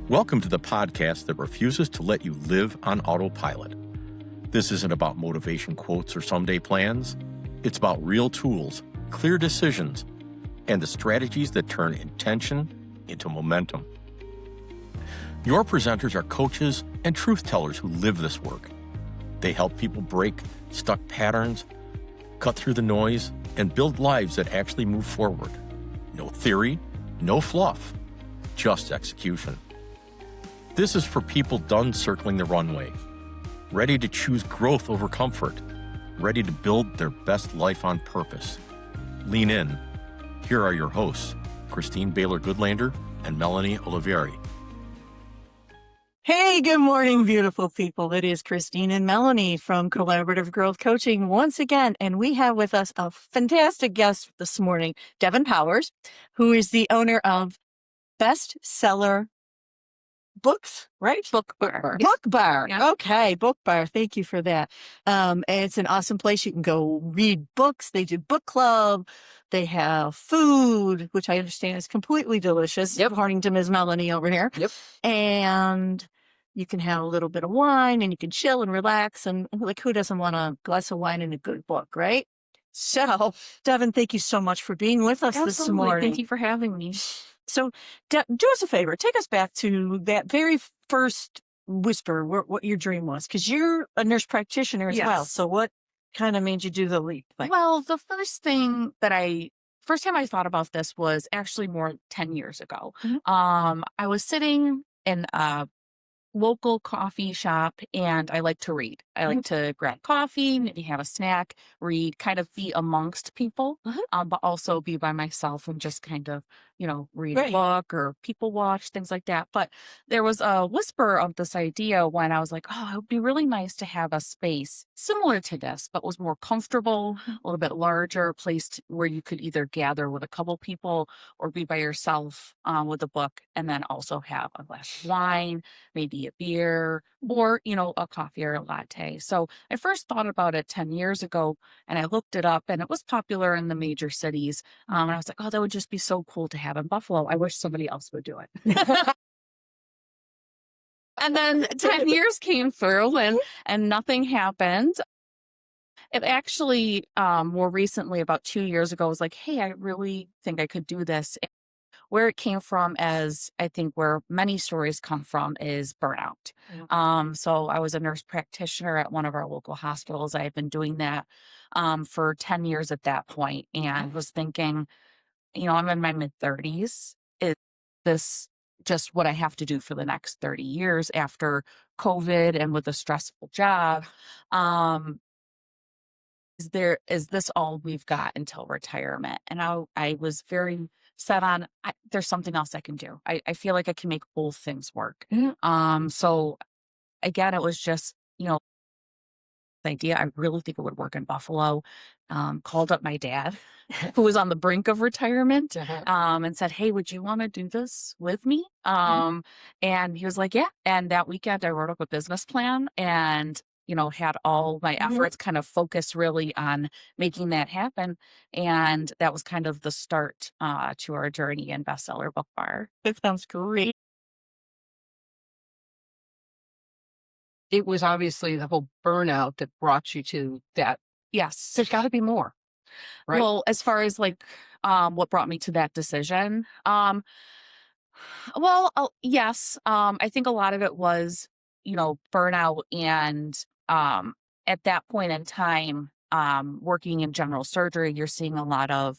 Welcome to the podcast that refuses to let you live on autopilot. This isn't about motivation quotes or someday plans. It's about real tools, clear decisions, and the strategies that turn intention into momentum. Your presenters are coaches and truth tellers who live this work. They help people break stuck patterns, cut through the noise, and build lives that actually move forward. No theory, no fluff, just execution. This is for people done circling the runway, ready to choose growth over comfort, ready to build their best life on purpose. Lean in. Here are your hosts, Christine Baylor-Goodlander and Melanie Olivieri. Hey, good morning, beautiful people. It is Christine and Melanie from Collaborative Growth Coaching once again, and we have with us a fantastic guest this morning, Devon Powers, who is the owner of BestCellar Books, right? Book bar. Book Bar. Yeah. Okay, Book Bar. Thank you for that. It's an awesome place. You can go read books. They do book club. They have food, which I understand is completely delicious, according to Ms. Melanie over here. Yep. And you can have a little bit of wine and you can chill and relax. And like, who doesn't want a glass of wine and a good book, right? So, Devon, thank you so much for being with us this Absolutely. morning. Thank you for having me. So, do us a favor. Take us back to that very first whisper, what your dream was, because you're a nurse practitioner as well. Yes. So, what kind of made you do the leap? Well, the first time I thought about this was actually more than 10 years ago. Mhm. I was sitting in a local coffee shop and I like to read. I like to grab coffee, maybe have a snack, read, kind of be amongst people, but also be by myself and just kind of, read a Right. book or people watch, things like that. But there was a whisper of this idea when I was like, oh, it would be really nice to have a space similar to this, but was more comfortable, a little bit larger, placed where you could either gather with a couple people or be by yourself with a book, and then also have a glass of wine, maybe a beer, or, a coffee or a latte. So I first thought about it 10 years ago and I looked it up and it was popular in the major cities. And I was like, oh, that would just be so cool to have in Buffalo. I wish somebody else would do it. And then 10 years came through and nothing happened. It actually, more recently, about 2 years ago, was like, hey, I really think I could do this. Where it came from, as I think where many stories come from, is burnout. So I was a nurse practitioner at one of our local hospitals. I had been doing that for 10 years at that point, and was thinking, I'm in my mid-30s. Is this just what I have to do for the next 30 years after COVID and with a stressful job? Is this all we've got until retirement? And I was very set on, there's something else I can do. I feel like I can make both things work. So again, it was just, the idea. I really think it would work in Buffalo. Called up my dad, who was on the brink of retirement, and said, hey, would you want to do this with me? And he was like, yeah. And that weekend I wrote up a business plan and had all my efforts kind of focused really on making that happen. And that was kind of the start to our journey in BestCellar Book Bar. That sounds great. It was obviously the whole burnout that brought you to that. Yes. There's got to be more, right? Well, as far as what brought me to that decision, yes, I think a lot of it was, burnout and at that point in time, working in general surgery, you're seeing a lot of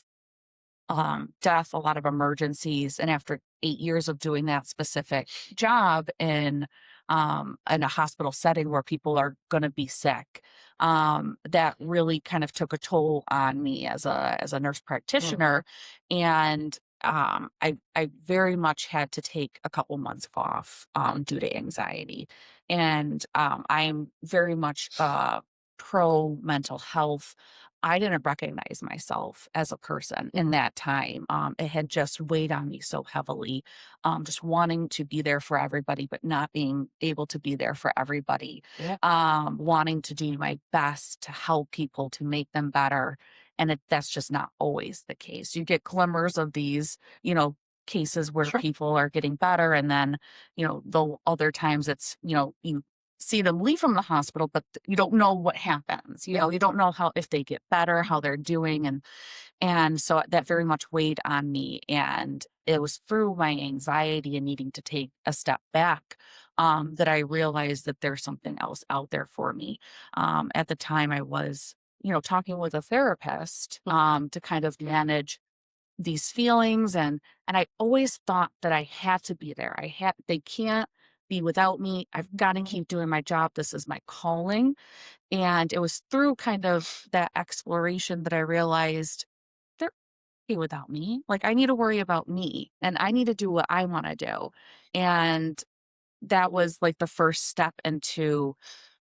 death, a lot of emergencies. And after 8 years of doing that specific job in a hospital setting where people are going to be sick, that really kind of took a toll on me as a nurse practitioner. And I very much had to take a couple months off due to anxiety. And I'm very much pro mental health. I didn't recognize myself as a person in that time. It had just weighed on me so heavily, just wanting to be there for everybody, but not being able to be there for everybody. Yeah. Wanting to do my best to help people, to make them better. And that's just not always the case. You get glimmers of these, cases where people are getting better. And then, the other times it's, you see them leave from the hospital, but you don't know what happens. You don't know if they get better, how they're doing. And so that very much weighed on me. And it was through my anxiety and needing to take a step back that I realized that there's something else out there for me. At the time I was, talking with a therapist to kind of manage these feelings. And I always thought that I had to be there. They can't be without me. I've got to keep doing my job. This is my calling. And it was through kind of that exploration that I realized they're okay without me. Like, I need to worry about me and I need to do what I want to do. And that was like the first step into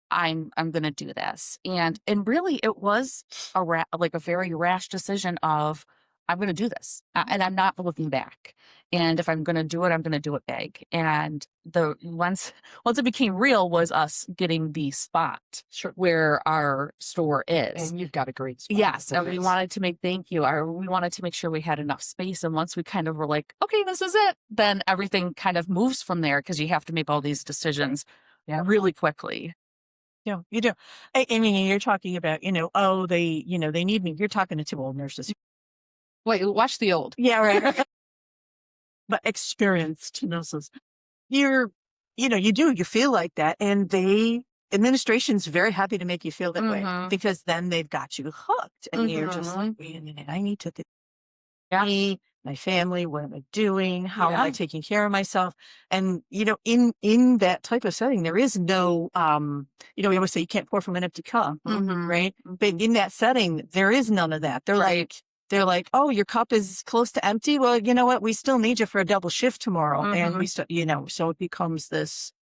I'm going to do this. And really it was a very rash decision of I'm going to do this and I'm not looking back. And if I'm going to do it, I'm going to do it big. And once it became real was us getting the spot where our store is. And you've got a great spot. Yes. And we wanted to we wanted to make sure we had enough space. And once we kind of were like, okay, this is it, then everything kind of moves from there because you have to make all these decisions really quickly. Yeah, you do. I mean, you're talking about, oh, they need me. You're talking to two old nurses. Wait, watch the old. Yeah, right. But experienced nurses. You feel like that. And administration's very happy to make you feel that way because then they've got you hooked. And you're just like, wait a minute, I need to think me, my family, what am I doing? How am I taking care of myself? And, in that type of setting, there is no, we always say you can't pour from an empty cup, right? But in that setting, there is none of that. They're like, oh, your cup is close to empty. Well, you know what? We still need you for a double shift tomorrow. And we still, so it becomes this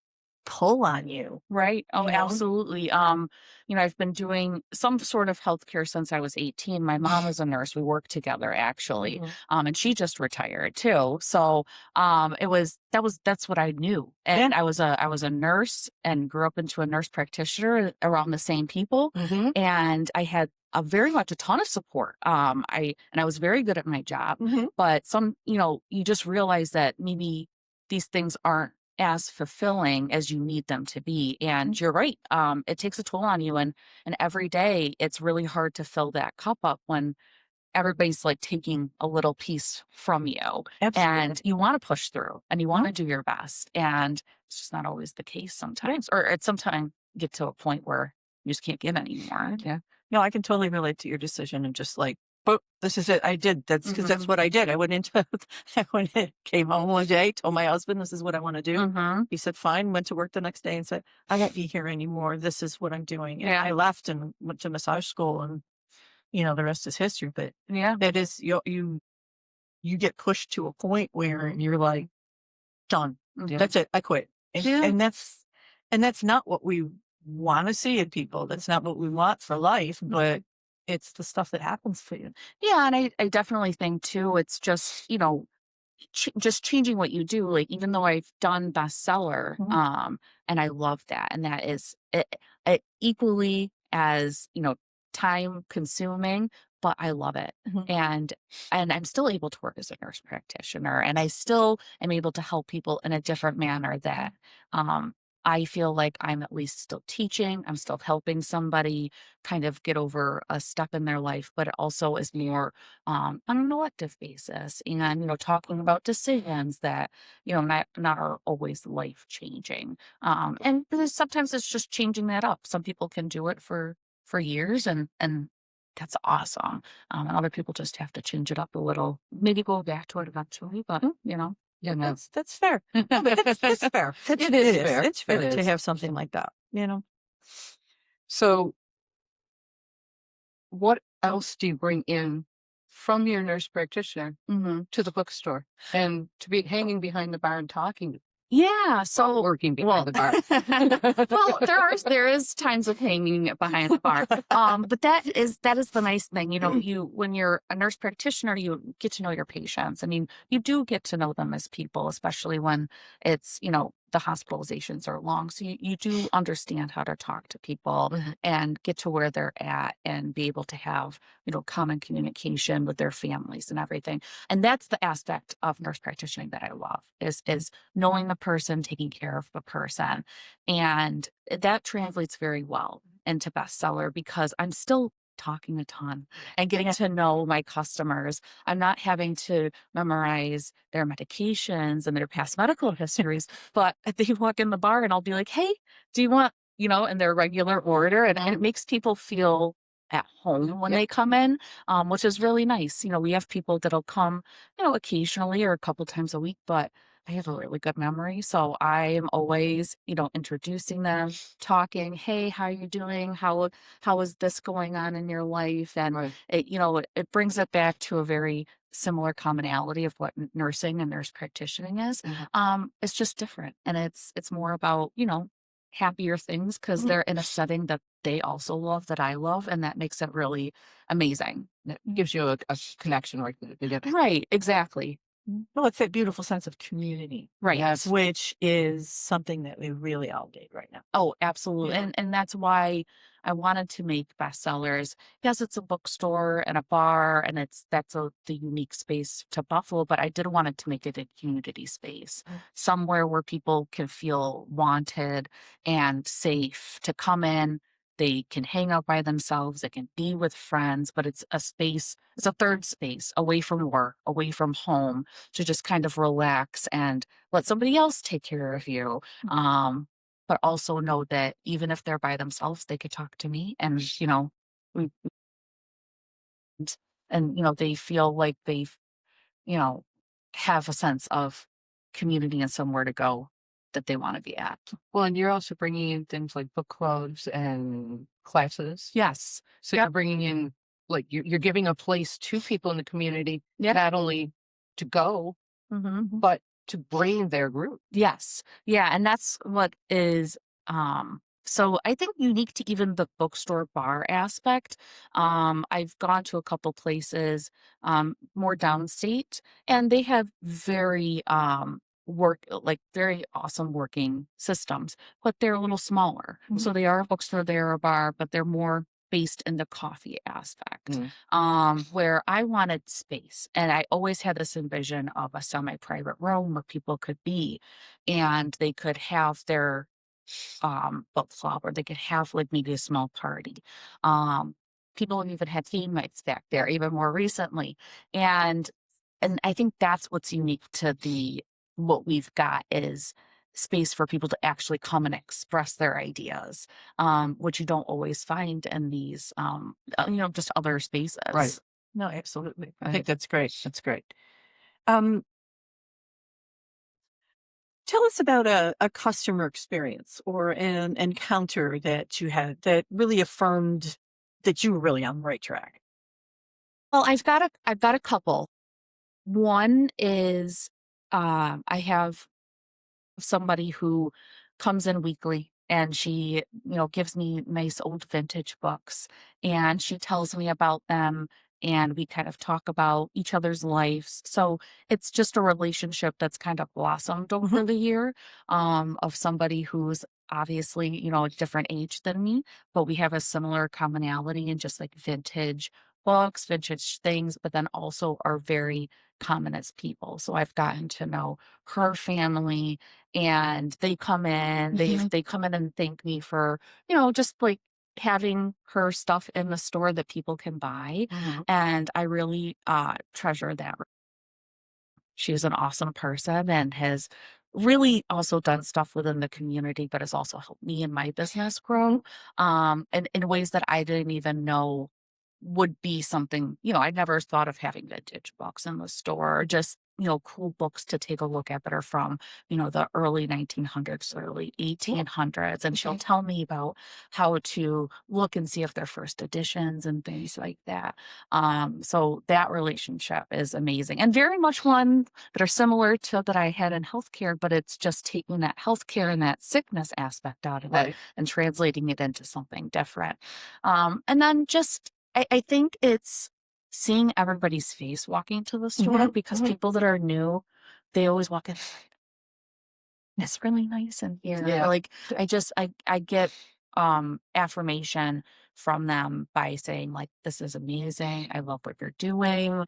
pull on you. Right. Oh, absolutely. I've been doing some sort of healthcare since I was 18. My mom is a nurse. We work together actually. And she just retired too. So, that's what I knew. And I was a nurse and grew up into a nurse practitioner around the same people. And I had very much a ton of support. I was very good at my job, but you just realize that maybe these things aren't as fulfilling as you need them to be. And you're right. It takes a toll on you. And every day it's really hard to fill that cup up when everybody's like taking a little piece from you. Absolutely. And you want to push through and you want to do your best. And it's just not always the case sometimes, or at some time get to a point where you just can't give anymore. Yeah. No, I can totally relate to your decision and just like, but this is it. I did. That's because that's what I did. I came home one day, told my husband, this is what I want to do. He said, fine, went to work the next day and said, I can't be here anymore. This is what I'm doing. And I left and went to massage school and, the rest is history. But that is, you get pushed to a point where you're like, done. That's it. I quit. And that's not what we want to see in people. That's not what we want for life, but it's the stuff that happens to you. Yeah. And I definitely think too, it's just, just changing what you do. Like, even though I've done bestseller, and I love that. And that is it equally as, time consuming, but I love it. And I'm still able to work as a nurse practitioner, and I still am able to help people in a different manner that, I feel like I'm at least still teaching. I'm still helping somebody kind of get over a step in their life, but it also is more on an elective basis and, talking about decisions that, not are always life changing. And because sometimes it's just changing that up. Some people can do it for years and that's awesome. And other people just have to change it up a little, maybe go back to it eventually, but Yeah, that's fair. No, but it's fair. It is fair. It's fair to have something like that, So what else do you bring in from your nurse practitioner to the bookstore and to be hanging behind the bar and talking? Yeah, so working behind the bar. Well, there is times of hanging behind the bar. But that is the nice thing. When you're a nurse practitioner, you get to know your patients. I mean, you do get to know them as people, especially when it's, the hospitalizations are long. So you do understand how to talk to people and get to where they're at and be able to have, common communication with their families and everything. And that's the aspect of nurse practitioning that I love is knowing the person, taking care of the person. And that translates very well into bestseller because I'm still talking a ton and getting to know my customers. I'm not having to memorize their medications and their past medical histories, but they walk in the bar and I'll be like, hey, do you want, in their regular order? And it makes people feel at home when they come in, which is really nice. We have people that'll come, occasionally or a couple times a week, but I have a really good memory. So I am always, introducing them, talking, hey, how are you doing? How is this going on in your life? And it brings it back to a very similar commonality of what nursing and nurse practitioning is. It's just different. And it's more about, happier things because they're in a setting that they also love, that I love, and that makes it really amazing. It gives you a connection right there. Right, exactly. Well, it's that beautiful sense of community, Right. Yes. which is something that we really all need right now. Oh, absolutely. Yeah. And that's why I wanted to make bestsellers. Yes, it's a bookstore and a bar, and that's the unique space to Buffalo, but I did want it to make it a community space, somewhere where people can feel wanted and safe to come in. They can hang out by themselves, they can be with friends, but it's a space, it's a third space away from work, away from home, to just kind of relax and let somebody else take care of you. But also know that even if they're by themselves, they could talk to me and, we- and, they feel like they've, you know, have a sense of community and somewhere to go that they want to be at. Well, and you're also bringing in things like book clubs and classes. Yes. So Yep. you're bringing in, like, you're giving a place to people in the community, Yep. not only to go, but to bring their group. Yes. Yeah. And that's what is, so I think unique to even the bookstore bar aspect. I've gone to a couple places, more downstate, and they have very, very awesome working systems, but they're a little smaller. So they are a bookstore, they're a bar, but they're more based in the coffee aspect, where I wanted space. And I always had this envision of a semi-private room where people could be and they could have their book club, or they could have like maybe a small party. People have even had game nights back there, even more recently. And I think that's what's unique to what we've got is space for people to actually come and express their ideas, which you don't always find in these, just other spaces. Right. No, absolutely. I Right. think that's great. That's great. Tell us about a customer experience or an encounter that you had that really affirmed that you were really on the right track. Well, I've got a couple. One is, I have somebody who comes in weekly and she, gives me nice old vintage books and she tells me about them and we kind of talk about each other's lives. So it's just a relationship that's kind of blossomed over the year, of somebody who's obviously, a different age than me, but we have a similar commonality in just like vintage books, vintage things, but then also are very common as people. So I've gotten to know her family and they come in, they come in and thank me for, just like having her stuff in the store that people can buy. And I really treasure that. She's an awesome person and has really also done stuff within the community, but has also helped me in my business grow, and in ways that I didn't even know would be something, I never thought of having vintage books in the store, or just, cool books to take a look at that are from, the early 1900s, early 1800s. And she'll tell me about how to look and see if they're first editions and things like that. So that relationship is amazing and very much one that are similar to that I had in healthcare, but it's just taking that healthcare and that sickness aspect out of it and translating it into something different. And then just, I think it's seeing everybody's face walking to the store because people that are new, they always walk in. It's really nice in here. Yeah. Like I get affirmation from them by saying like, this is amazing. I love what you're doing.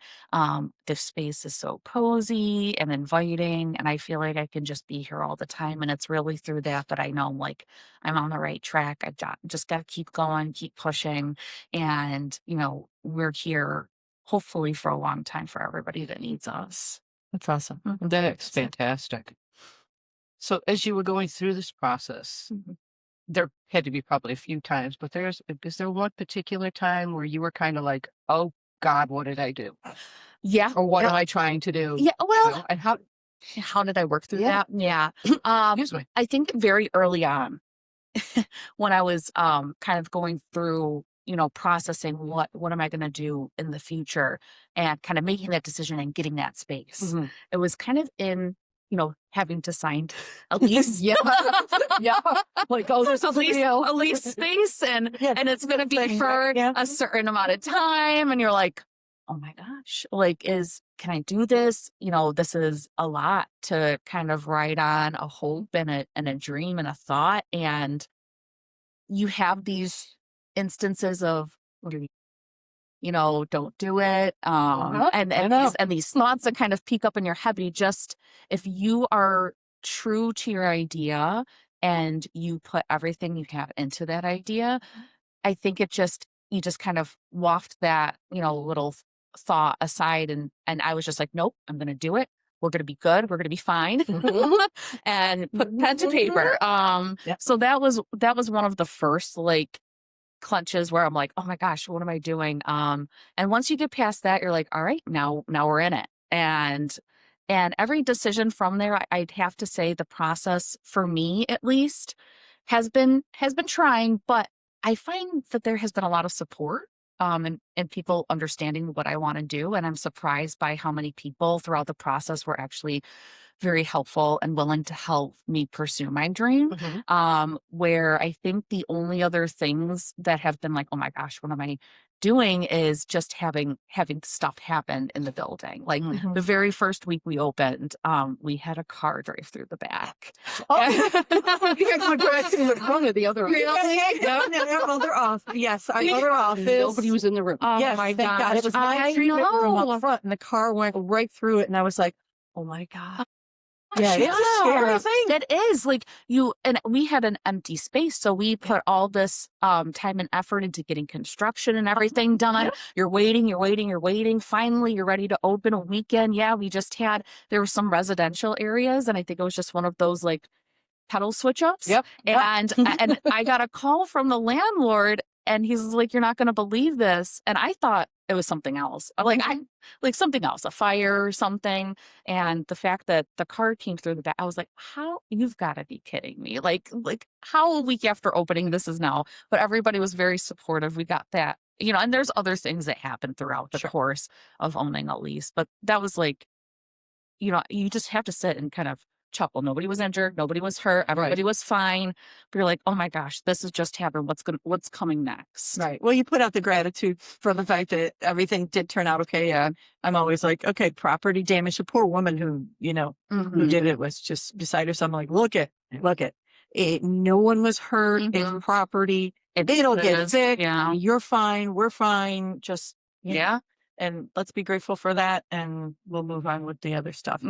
This space is so cozy and inviting, and I feel like I can just be here all the time. And it's really through that I know like I'm on the right track. Just got to keep going, keep pushing, and we're here hopefully for a long time for everybody that needs us. That's awesome. That's fantastic. So as you were going through this process, Mhm. there had to be probably a few times, but is there one particular time where you were kind of like, oh God, what did I do? Yeah. Or what am I trying to do? Yeah. Well, You know, and how did I work through Yeah. that? Yeah. excuse me. I think very early on when I was kind of going through, processing what am I going to do in the future and kind of making that decision and getting that space. Mhm. It was kind of in, having to sign a lease. Yeah. Yeah. Like, oh, there's a somebody else. lease space and Yeah. and it's going to be Like, for yeah. a certain amount of time, and you're like, oh my gosh, like can I do this? This is a lot to kind of write on a hope and a dream and a thought, and you have these instances of don't do it. And I know. these thoughts that kind of peek up in your head. But if you are true to your idea and you put everything you have into that idea, I think you just kind of waft that, little thought aside. And I was just like, nope, I'm going to do it. We're going to be good. We're going to be fine. And put pen to paper. Yep. So that was one of the first like clenches where I'm like, oh my gosh, what am I doing? And once you get past that, you're like, all right, now we're in it. And every decision from there, I'd have to say the process for me at least has been trying, but I find that there has been a lot of support and people understanding what I want to do. And I'm surprised by how many people throughout the process were actually very helpful and willing to help me pursue my dream. Mhm. Where I think the only other things that have been like, oh my gosh, what am I doing is just having stuff happen in the building. Like Mhm. the very first week we opened, we had a car drive through the back. Oh, you guys went back to the front of the other. No, they're off. Yes, I know they're off. Nobody was in the room. Oh Yes, my thank God. gosh. It was my I treatment room know. up front, and the car went right through it, and I was like, oh my God. Yeah, Yeah. it's a scary thing. That is like and we had an empty space. So we put all this time and effort into getting construction and everything done. Yep. You're waiting. Finally, you're ready to open a weekend. Yeah, there were some residential areas, and I think it was just one of those like pedal switch ups. Yep. And I got a call from the landlord, and he's like, you're not going to believe this. And I thought it was something else. Like something else, a fire or something. And the fact that the car came through the back, I was like, how, you've got to be kidding me. Like how a week after opening this is now, but everybody was very supportive. We got that, and there's other things that happen throughout the course of owning a lease, but that was like, you just have to sit and kind of chuckle. Nobody was injured. Nobody was hurt. Everybody was fine. But you're like, oh my gosh, this has just happened. What's coming next? Right. Well, you put out the gratitude for the fact that everything did turn out okay. Yeah. I'm always like, okay, property damage. The poor woman who did it was just beside herself. I'm like, look it. No one was hurt. It's property. It'll get fixed. Yeah. You're fine. We're fine. Just, Yeah. And let's be grateful for that. And we'll move on with the other stuff.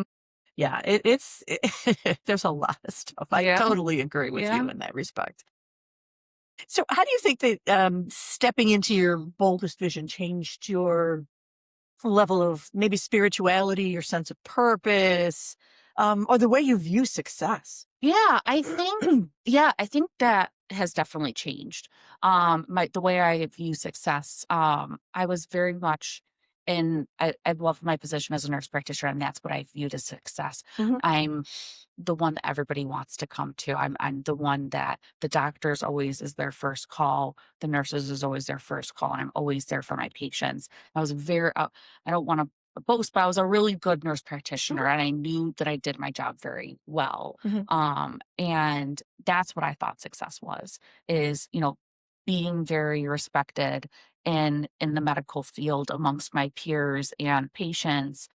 Yeah, it's there's a lot of stuff. I totally agree with you in that respect. So how do you think that stepping into your boldest vision changed your level of maybe spirituality, your sense of purpose, or the way you view success? Yeah, I think that has definitely changed. The way I view success. I was very much I love my position as a nurse practitioner, and that's what I viewed as success. Mhm. I'm the one that everybody wants to come to. I'm the one that the doctors always is their first call. The nurses is always their first call, and I'm always there for my patients. I was I don't want to boast, but I was a really good nurse practitioner, and I knew that I did my job very well. And that's what I thought success is, being very respected in the medical field amongst my peers and patients,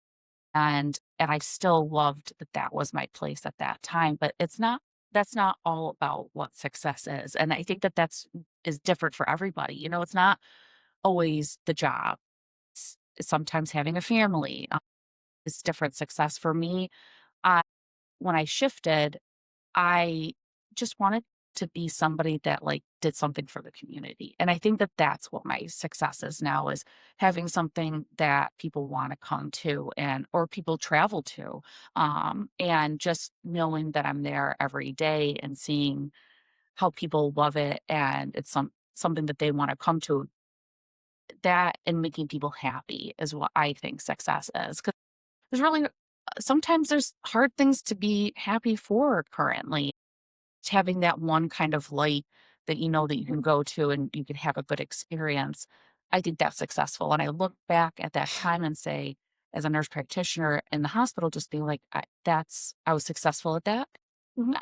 and I still loved that that was my place at that time, but that's not all about what success is. And I think that is different for everybody. It's not always the job. It's sometimes having a family. It's different success for me. I When I shifted, I just wanted to be somebody that like did something for the community. And I think that that's what my success is now, is having something that people want to come to or people travel to. And just knowing that I'm there every day and seeing how people love it and it's something that they want to come to, that and making people happy is what I think success is. Cause there's really sometimes there's hard things to be happy for currently. Having that one kind of light that that you can go to and you can have a good experience, I think that's successful. And I look back at that time and say, as a nurse practitioner in the hospital, just being like, I was successful at that.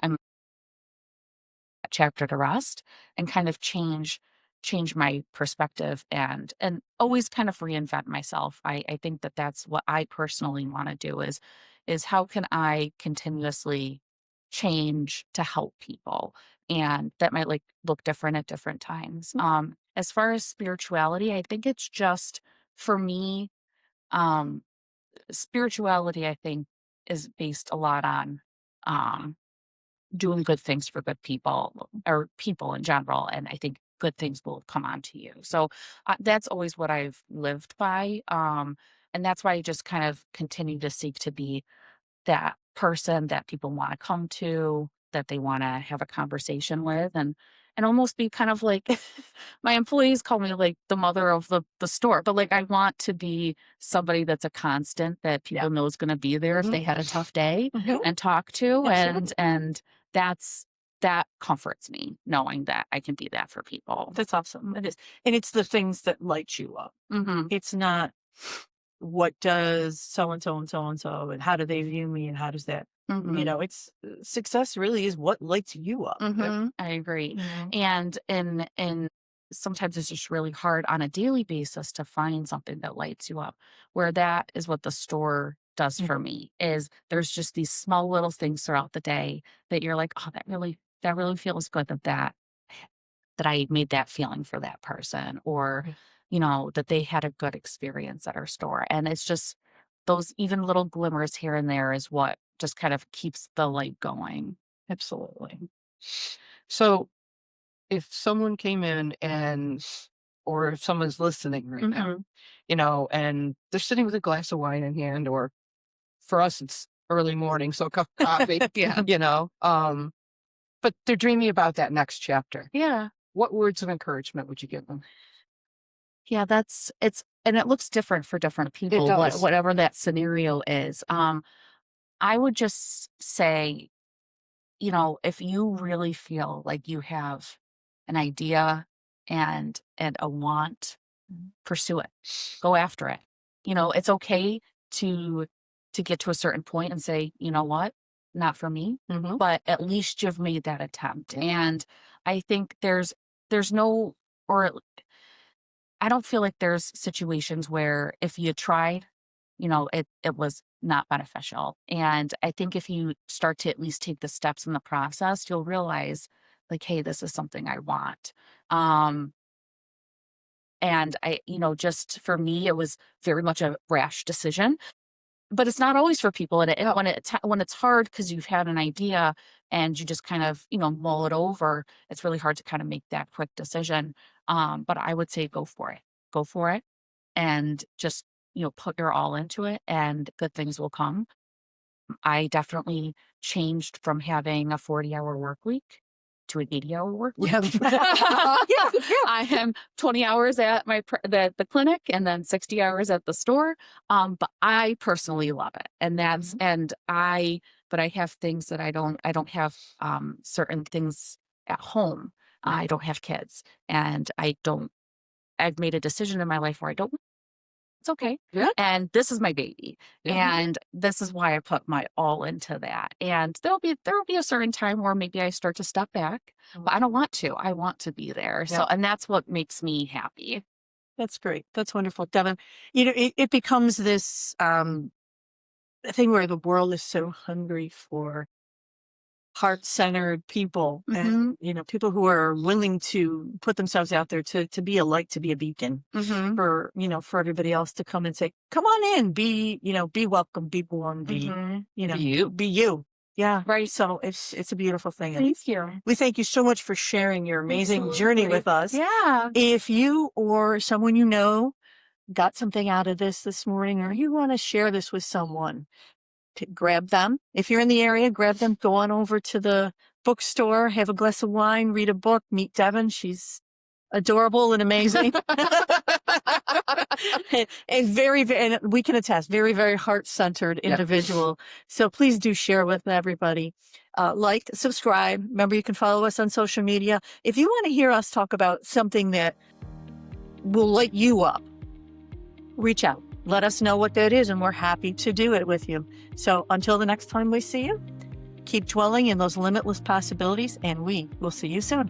I'm a chapter to rest and kind of change my perspective and always kind of reinvent myself. I think that that's what I personally want to do is how can I continuously change to help people, and that might like look different at different times. As far as spirituality, I think it's just for me, um spirituality I think is based a lot on um doing good things for good people or people in general. And I think good things will come onto you. So that's always what I've lived by. And that's why I just kind of continue to seek to be that person that people want to come to, that they want to have a conversation with, and almost be kind of like my employees call me like the mother of the store, but like I want to be somebody that's a constant that people know is going to be there if they had a tough day and talk to, and that's that comforts me knowing that I can be that for people. That's awesome. It is. And it's the things that light you up. It's not what does so and so and so and so and how do they view me and how does that, it's success really is what lights you up. I agree. And sometimes it's just really hard on a daily basis to find something that lights you up, where that is what the store does for me. Is there's just these small little things throughout the day that you're like, oh, that really feels good that I made that feeling for that person, or that they had a good experience at our store. And it's just those even little glimmers here and there is what just kind of keeps the light going. Absolutely. So if someone came in or if someone's listening right now, and they're sitting with a glass of wine in hand, or for us, it's early morning, so a cup of coffee, but they're dreaming about that next chapter. Yeah. What words of encouragement would you give them? Yeah, and it looks different for different people, whatever that scenario is. I would just say, if you really feel like you have an idea and a want, pursue it, go after it. It's okay to get to a certain point and say, you know what, not for me, but at least you've made that attempt. And I think there's no, or I don't feel like there's situations where if you tried, it was not beneficial. And I think if you start to at least take the steps in the process, you'll realize like, hey, this is something I want. And just for me, it was very much a rash decision, but it's not always for people. And when it's hard because you've had an idea and you just kind of, mull it over, it's really hard to kind of make that quick decision. But I would say go for it and just, put your all into it and good things will come. I definitely changed from having a 40-hour work week to an 80-hour work week. I am 20 hours at the clinic and then 60 hours at the store. But I personally love it. And that's, but I have things that I don't have, certain things at home. I don't have kids and I've made a decision in my life where it's okay. Yeah. And this is my baby. Yeah. And this is why I put my all into that. And there will be a certain time where maybe I start to step back, but I don't want to. I want to be there. Yeah. So, and that's what makes me happy. That's great. That's wonderful, Devon. It becomes this thing where the world is so hungry for heart-centered people and, people who are willing to put themselves out there to be a light, to be a beacon for, for everybody else to come and say, come on in, be welcome, be warm, be you. Be you. Yeah. Right. So it's a beautiful thing. Thank you. We thank you so much for sharing your amazing journey with us. Yeah. If you or someone you know got something out of this morning, or you want to share this with someone, grab them. If you're in the area, grab them, go on over to the bookstore, have a glass of wine, read a book, meet Devon. She's adorable and amazing. and very, and we can attest, very, very heart-centered individual. So please do share with everybody. Like, subscribe. Remember, you can follow us on social media. If you want to hear us talk about something that will light you up, reach out. Let us know what that is, and we're happy to do it with you. So until the next time we see you, keep dwelling in those limitless possibilities, and we will see you soon.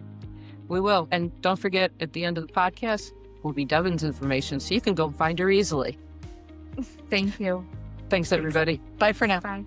We will. And don't forget, at the end of the podcast will be Devon's information, so you can go find her easily. Thank you. Thanks, everybody. Bye for now. Bye.